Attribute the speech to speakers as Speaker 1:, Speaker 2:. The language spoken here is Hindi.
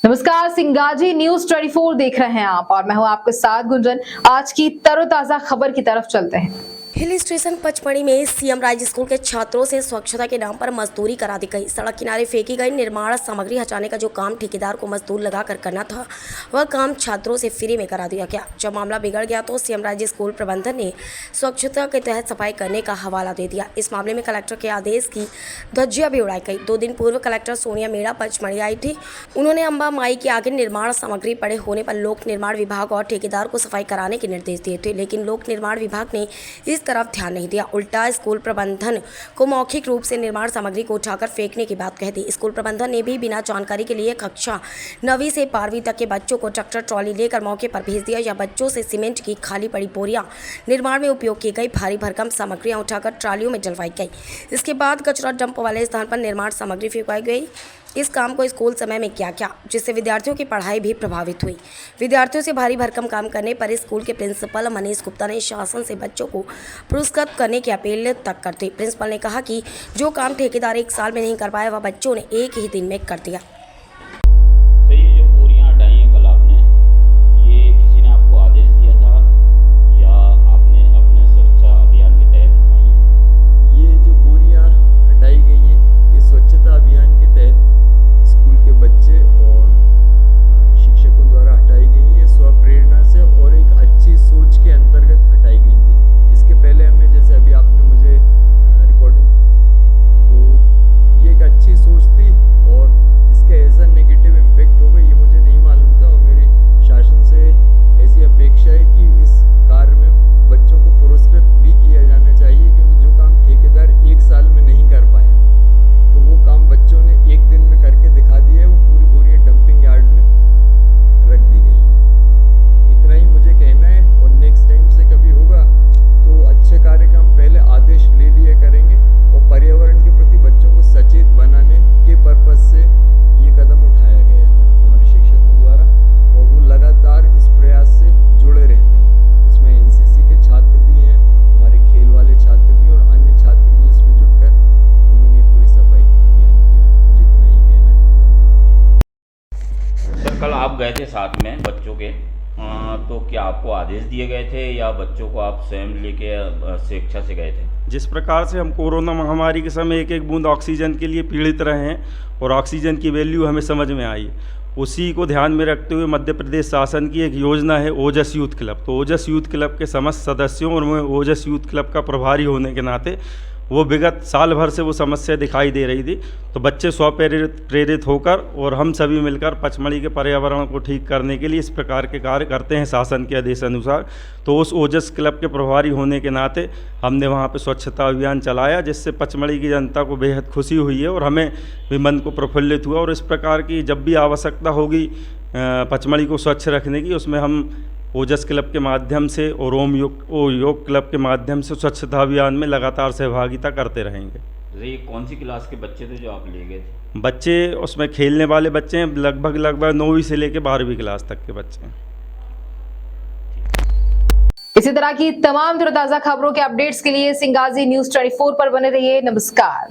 Speaker 1: नमस्कार, सिंगाजी न्यूज 24 देख रहे हैं आप और मैं हूं आपके साथ गुंजन। आज की तरोताजा खबर की तरफ चलते हैं।
Speaker 2: हिल स्टेशन पचमढ़ी में सीएम राज स्कूल के छात्रों से स्वच्छता के नाम पर मजदूरी करा दी गई। सड़क किनारे फेंकी गई निर्माण सामग्री हटाने का जो काम ठेकेदार को मजदूर लगाकर करना था, वह काम छात्रों से फ्री में करा दिया गया। जब मामला बिगड़ गया तो सीएम राज स्कूल प्रबंधन ने स्वच्छता के तहत सफाई करने का हवाला दे दिया। इस मामले में कलेक्टर के आदेश की धज्जियां भी उड़ाई गई। 2 दिन पूर्व कलेक्टर सोनिया मीणा पचमढ़ी आई थी। उन्होंने अम्बा माई के आगे निर्माण सामग्री पड़े होने पर लोक निर्माण विभाग और ठेकेदार को सफाई कराने के निर्देश दिए थे, लेकिन लोक निर्माण विभाग ने इस तरफ ध्यान नहीं दिया। उल्टा स्कूल प्रबंधन को मौखिक रूप से निर्माण सामग्री को उठाकर फेंकने की बात कह दी। स्कूल प्रबंधन ने भी बिना जानकारी के लिए कक्षा 9वीं से 12वीं तक के बच्चों को ट्रैक्टर ट्रॉली लेकर मौके पर भेज दिया या बच्चों से सीमेंट की खाली पड़ी बोरियां, निर्माण में उपयोग की गई भारी भरकम सामग्रियां उठाकर ट्रालियों में डलवाई गई। इसके बाद कचरा डंप वाले स्थान पर निर्माण सामग्री फेंकवाई गई। इस काम को स्कूल समय में किया गया, जिससे विद्यार्थियों की पढ़ाई भी प्रभावित हुई। विद्यार्थियों से भारी भरकम काम करने पर स्कूल के प्रिंसिपल मनीष गुप्ता ने शासन से बच्चों को पुरस्कृत करने की अपील तक कर दी। प्रिंसिपल ने कहा कि जो काम ठेकेदार 1 साल में नहीं कर पाया, वह बच्चों ने 1 ही दिन में कर दिया।
Speaker 3: तो ये जो बोरियां हटाई हैं कल आपने, ये किसी ने आपको आदेश दिया था या आपने अपने स्वच्छता अभियान के तहत उठाई हैं?
Speaker 4: ये जो बोरियां हटाई गई हैं, ये स्वच्छता अभियान के तहत स्कूल के बच्चे और शिक्षकों द्वारा हटाई गई हैं। स्वप्रेरणा से और एक अच्छी सोच के अंतर्गत हटाई गई थी। इसके पहले हमें, जैसे अभी आपने मुझे रिकॉर्डिंग, तो ये एक अच्छी सोच थी और इसका ऐसा नेगेटिव इम्पैक्ट होगा ये मुझे नहीं मालूम था। और मेरी शासन से ऐसी अपेक्षा है कि इस कार्य में बच्चों को पुरस्कृत भी किया जाना चाहिए, क्योंकि जो काम ठेकेदार 1 साल में नहीं कर पाया, तो वो काम बच्चों ने 1 दिन में करके दिखा दिया है। वो पूरी बोरियां डंपिंग यार्ड में रख दी गई हैं। इतना ही मुझे कहना है। और नेक्स्ट टाइम से कभी होगा तो अच्छे कार्य का हम पहले आदेश ले लिया करेंगे और पर्यावरण के प्रति बच्चों को सचेत बनाने के पर्पज से ये कदम उठाया गया था हमारे शिक्षकों द्वारा, और वो लगातार इस प्रयास से जुड़े रहते हैं। इसमें एनसीसी के छात्र भी हैं, हमारे खेल वाले छात्र भी, और अन्य छात्र भी इसमें जुटकर उन्होंने पूरी सफाई अभियान किया। मुझे इतना ही कहना है। धन्यवाद।
Speaker 3: सर, कल आप गए थे साथ में बच्चों के, तो क्या आपको आदेश दिए गए थे या बच्चों को आप स्वयं लेके स्वेच्छा से गए थे?
Speaker 5: जिस प्रकार से हम कोरोना महामारी के समय एक एक बूंद ऑक्सीजन के लिए पीड़ित रहे हैं और ऑक्सीजन की वैल्यू हमें समझ में आई, उसी को ध्यान में रखते हुए मध्य प्रदेश शासन की एक योजना है ओजस यूथ क्लब। तो ओजस यूथ क्लब के समस्त सदस्यों और मैं ओजस यूथ क्लब का प्रभारी होने के नाते वो विगत साल भर से वो समस्या दिखाई दे रही थी। तो बच्चे प्रेरित होकर और हम सभी मिलकर पचमढ़ी के पर्यावरण को ठीक करने के लिए इस प्रकार के कार्य करते हैं शासन के आदेश अनुसार। तो उस ओजस क्लब के प्रभारी होने के नाते हमने वहाँ पे स्वच्छता अभियान चलाया, जिससे पचमढ़ी की जनता को बेहद खुशी हुई है और हमें भी मन को प्रफुल्लित हुआ। और इस प्रकार की जब भी आवश्यकता होगी पचमढ़ी को स्वच्छ रखने की, उसमें हम ओजस क्लब के माध्यम से और योग क्लब के माध्यम से स्वच्छता अभियान में लगातार सहभागिता करते रहेंगे।
Speaker 3: जैसे ये कौन सी क्लास के बच्चे थे जो आप ले गए थे?
Speaker 5: बच्चे उसमें खेलने वाले बच्चे हैं, लगभग 9वीं से लेकर 12वीं क्लास तक के बच्चे हैं।
Speaker 1: इसी तरह की तमाम तरोताजा खबरों के अपडेट्स के लिए सिंगाजी न्यूज 24 पर बने रहिए। नमस्कार।